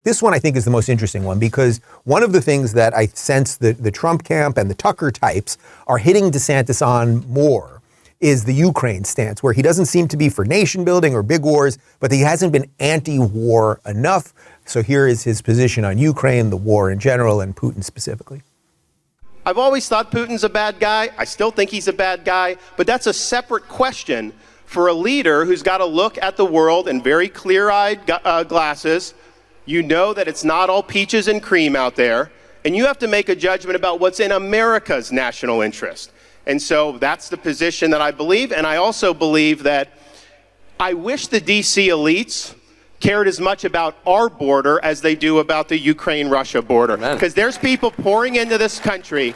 This one I think is the most interesting one because one of the things that I sense the Trump camp and the Tucker types are hitting DeSantis on more is the Ukraine stance, where he doesn't seem to be for nation building or big wars, but he hasn't been anti-war enough. So here is his position on Ukraine, the war in general, and Putin specifically. I've always thought Putin's a bad guy. I still think he's a bad guy, but that's a separate question for a leader who's got to look at the world in very clear-eyed glasses. You know that it's not all peaches and cream out there, and you have to make a judgment about what's in America's national interest. And so that's the position that I believe, and I also believe that I wish the D.C. elites cared as much about our border as they do about the Ukraine-Russia border. Because there's people pouring into this country.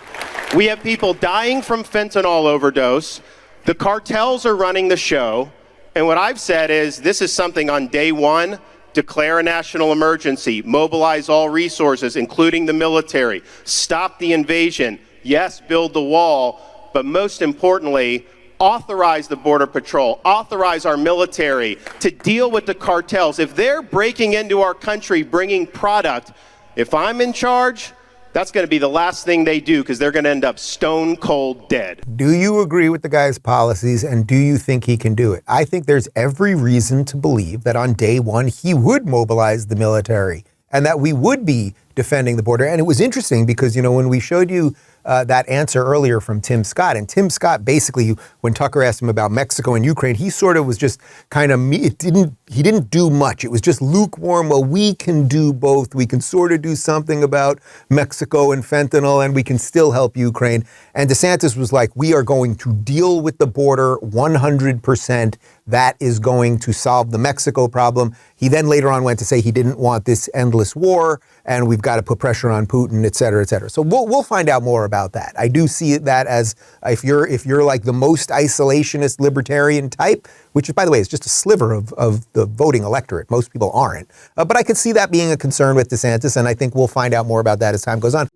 We have people dying from fentanyl overdose. The cartels are running the show. And what I've said is this is something on day one. Declare a national emergency, mobilize all resources, including the military, stop the invasion, yes, build the wall, but most importantly, authorize the Border Patrol, authorize our military to deal with the cartels. If they're breaking into our country, bringing product, if I'm in charge, that's going to be the last thing they do because they're going to end up stone cold dead. Do you agree with the guy's policies and do you think he can do it? I think there's every reason to believe that on day one he would mobilize the military and that we would be defending the border. And it was interesting because, you know, when we showed you that answer earlier from Tim Scott, and Tim Scott basically, when Tucker asked him about Mexico and Ukraine, he sort of was just kind of, he didn't do much. It was just lukewarm. Well, we can do both. We can sort of do something about Mexico and fentanyl, and we can still help Ukraine. And DeSantis was like, we are going to deal with the border 100%. That is going to solve the Mexico problem. He then later on went to say he didn't want this endless war, and we've got to put pressure on Putin, et cetera, et cetera. So we'll find out more about that. I do see that as if you're like the most isolationist libertarian type, which, by the way, is just a sliver of the voting electorate. Most people aren't. But I could see that being a concern with DeSantis, and I think we'll find out more about that as time goes on.